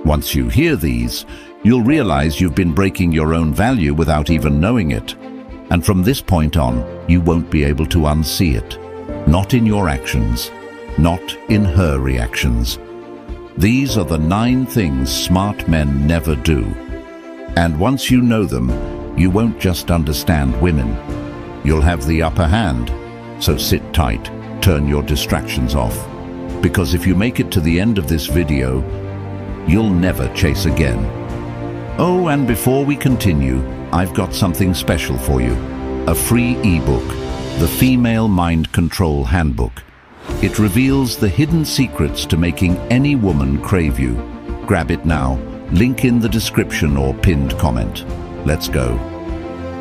Once you hear these, you'll realize you've been breaking your own value without even knowing it. And from this point on, you won't be able to unsee it. Not in your actions, not in her reactions. These are the 9 things smart men never do. And once you know them, you won't just understand women. You'll have the upper hand. So sit tight, turn your distractions off. Because if you make it to the end of this video, you'll never chase again. Oh, and before we continue, I've got something special for you. A free ebook, The Female Mind Control Handbook. It reveals the hidden secrets to making any woman crave you. Grab it now. Link in the description or pinned comment. Let's go.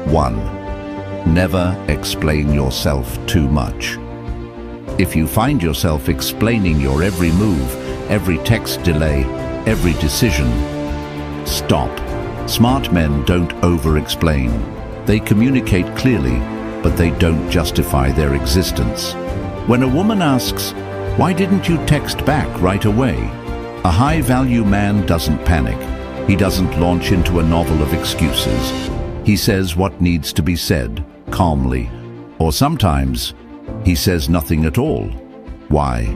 1. Never explain yourself too much. If you find yourself explaining your every move, every text delay, every decision, stop. Smart men don't over-explain. They communicate clearly, but they don't justify their existence. When a woman asks, "Why didn't you text back right away?" a high-value man doesn't panic. He doesn't launch into a novel of excuses. He says what needs to be said, calmly. Or sometimes, he says nothing at all. Why?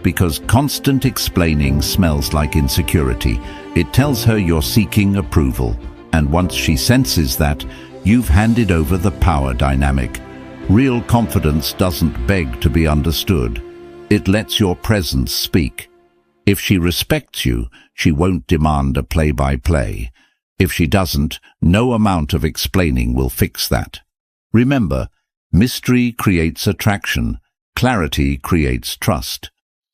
Because constant explaining smells like insecurity. It tells her you're seeking approval. And once she senses that, you've handed over the power dynamic. Real confidence doesn't beg to be understood. It lets your presence speak. If she respects you, she won't demand a play-by-play. If she doesn't, no amount of explaining will fix that. Remember, mystery creates attraction. Clarity creates trust.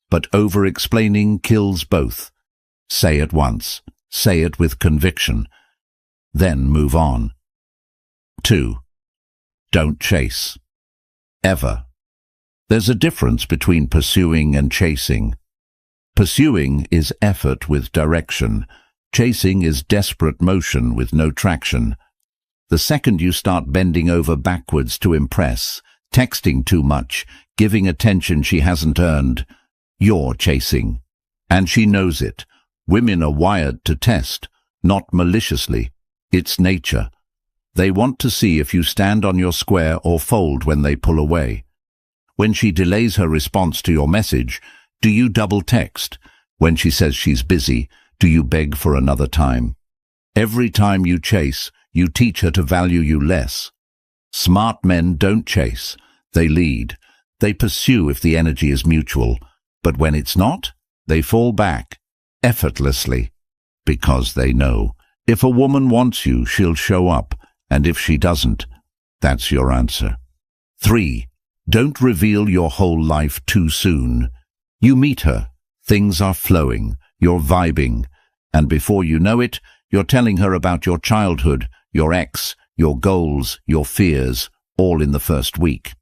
But over-explaining kills both. Say it once. Say it with conviction. Then move on. 2. Don't chase. Ever. There's a difference between pursuing and chasing. Pursuing is effort with direction. Chasing is desperate motion with no traction. The second you start bending over backwards to impress, texting too much, giving attention she hasn't earned, you're chasing. And she knows it. Women are wired to test, not maliciously. It's nature. They want to see if you stand on your square or fold when they pull away. When she delays her response to your message, do you double text? When she says she's busy, do you beg for another time? Every time you chase, you teach her to value you less. Smart men don't chase. They lead. They pursue if the energy is mutual. But when it's not, they fall back, effortlessly. Because they know, if a woman wants you, she'll show up. And if she doesn't, that's your answer. 3. Don't reveal your whole life too soon. You meet her, things are flowing, you're vibing, and before you know it, you're telling her about your childhood, your ex, your goals, your fears, all in the first week.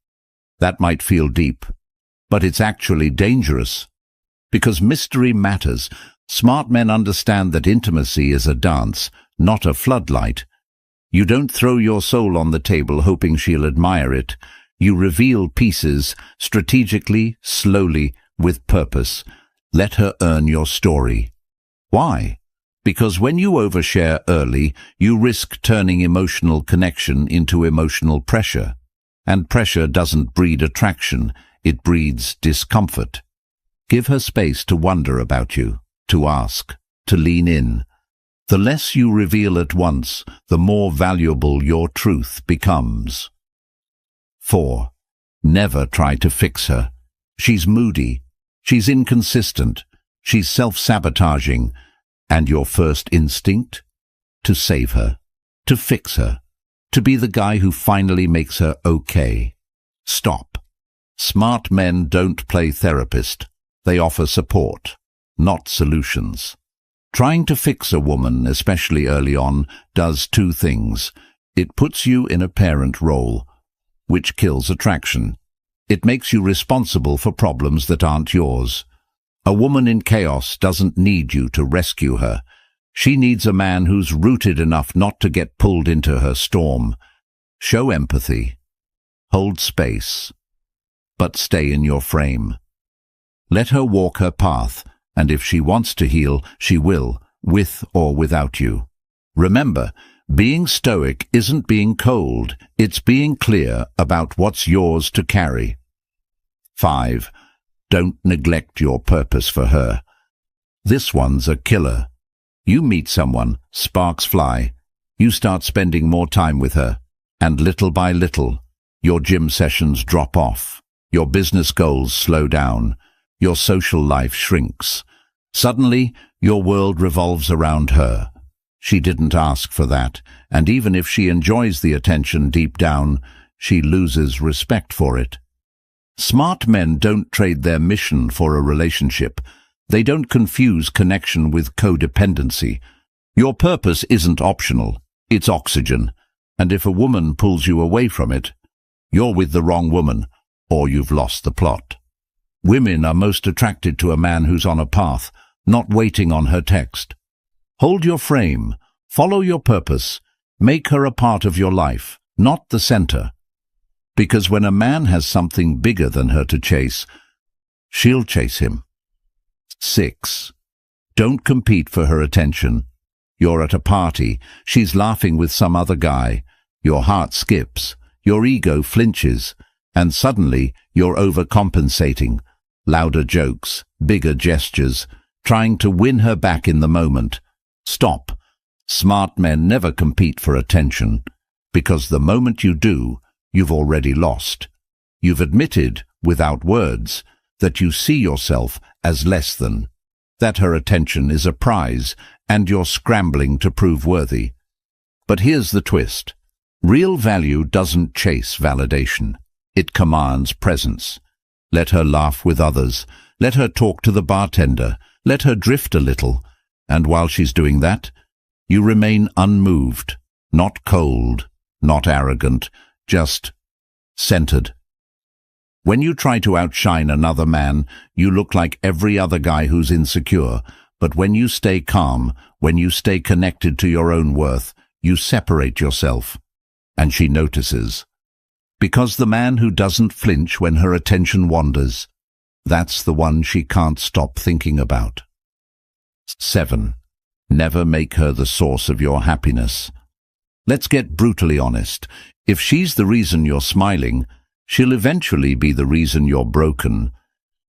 That might feel deep, but it's actually dangerous. Because mystery matters. Smart men understand that intimacy is a dance, not a floodlight. You don't throw your soul on the table hoping she'll admire it. You reveal pieces, strategically, slowly, with purpose. Let her earn your story. Why? Because when you overshare early, you risk turning emotional connection into emotional pressure. And pressure doesn't breed attraction, it breeds discomfort. Give her space to wonder about you, to ask, to lean in. The less you reveal at once, the more valuable your truth becomes. 4. Never try to fix her. She's moody. She's inconsistent. She's self-sabotaging. And your first instinct? To save her. To fix her. To be the guy who finally makes her okay. Stop. Smart men don't play therapist. They offer support, not solutions. Trying to fix a woman, especially early on, does 2 things. It puts you in a parent role, which kills attraction. It makes you responsible for problems that aren't yours. A woman in chaos doesn't need you to rescue her. She needs a man who's rooted enough not to get pulled into her storm. Show empathy. Hold space. But stay in your frame. Let her walk her path. And if she wants to heal, she will, with or without you. Remember, being stoic isn't being cold, it's being clear about what's yours to carry. 5. Don't neglect your purpose for her. This one's a killer. You meet someone, sparks fly, you start spending more time with her, and little by little, your gym sessions drop off, your business goals slow down, your social life shrinks. Suddenly, your world revolves around her. She didn't ask for that, and even if she enjoys the attention deep down, she loses respect for it. Smart men don't trade their mission for a relationship. They don't confuse connection with codependency. Your purpose isn't optional, it's oxygen, and if a woman pulls you away from it, you're with the wrong woman, or you've lost the plot. Women are most attracted to a man who's on a path, not waiting on her text. Hold your frame, follow your purpose, make her a part of your life, not the center. Because when a man has something bigger than her to chase, she'll chase him. 6. Don't compete for her attention. You're at a party, she's laughing with some other guy, your heart skips, your ego flinches, and suddenly you're overcompensating. Louder jokes, bigger gestures, trying to win her back in the moment. Stop. Smart men never compete for attention, because the moment you do, you've already lost. You've admitted, without words, that you see yourself as less than, that her attention is a prize, and you're scrambling to prove worthy. But here's the twist. Real value doesn't chase validation. It commands presence. Let her laugh with others. Let her talk to the bartender. Let her drift a little. And while she's doing that, you remain unmoved, not cold, not arrogant, just centered. When you try to outshine another man, you look like every other guy who's insecure. But when you stay calm, when you stay connected to your own worth, you separate yourself. And she notices. Because the man who doesn't flinch when her attention wanders, that's the one she can't stop thinking about. 7. Never make her the source of your happiness. Let's get brutally honest. If she's the reason you're smiling, she'll eventually be the reason you're broken.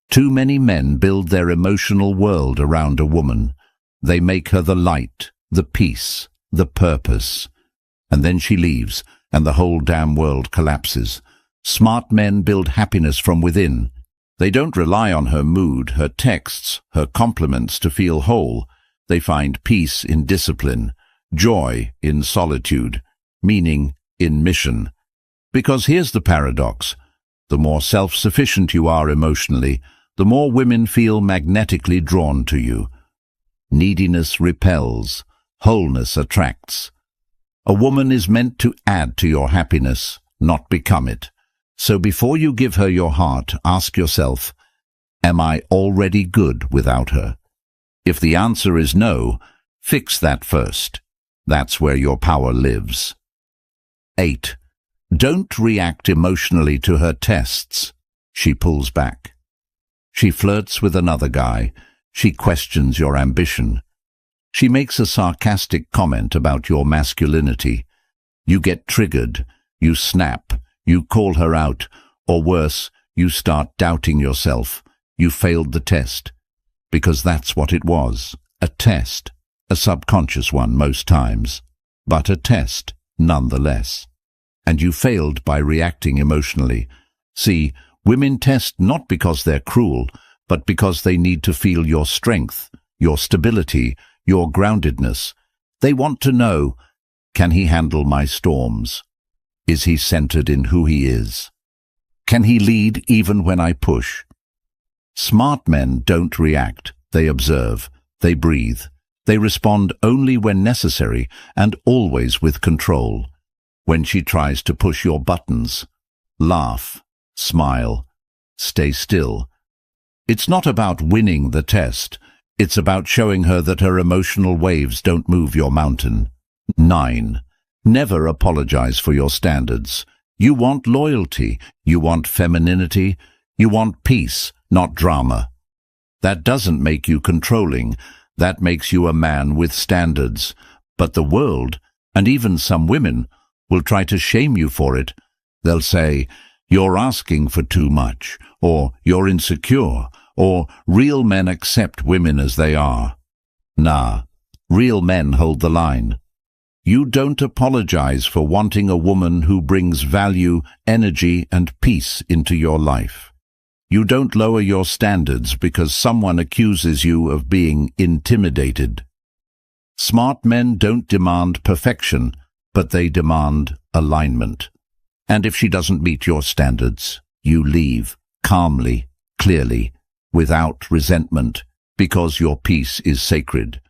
Too many men build their emotional world around a woman. They make her the light, the peace, the purpose. And then she leaves, and the whole damn world collapses. Smart men build happiness from within. They don't rely on her mood, her texts, her compliments to feel whole. They find peace in discipline, joy in solitude, meaning in mission. Because here's the paradox. The more self-sufficient you are emotionally, the more women feel magnetically drawn to you. Neediness repels, wholeness attracts. A woman is meant to add to your happiness, not become it. So before you give her your heart, ask yourself, am I already good without her? If the answer is no, fix that first. That's where your power lives. 8. Don't react emotionally to her tests. She pulls back. She flirts with another guy. She questions your ambition. She makes a sarcastic comment about your masculinity. You get triggered. You snap. You call her out. Or worse, you start doubting yourself. You failed the test. Because that's what it was. A test. A subconscious one most times. But a test, nonetheless. And you failed by reacting emotionally. See, women test not because they're cruel, but because they need to feel your strength, your stability, your groundedness. They want to know, can he handle my storms? Is he centered in who he is? Can he lead even when I push? Smart men don't react. They observe. They breathe. They respond only when necessary and always with control. When she tries to push your buttons, laugh, smile, stay still. It's not about winning the test. It's about showing her that her emotional waves don't move your mountain. 9. Never apologize for your standards. You want loyalty. You want femininity. You want peace, not drama. That doesn't make you controlling. That makes you a man with standards. But the world, and even some women, will try to shame you for it. They'll say, "You're asking for too much," or "You're insecure," or "Real men accept women as they are." Nah, real men hold the line. You don't apologize for wanting a woman who brings value, energy, and peace into your life. You don't lower your standards because someone accuses you of being intimidated. Smart men don't demand perfection, but they demand alignment. And if she doesn't meet your standards, you leave calmly, clearly, without resentment, because your peace is sacred.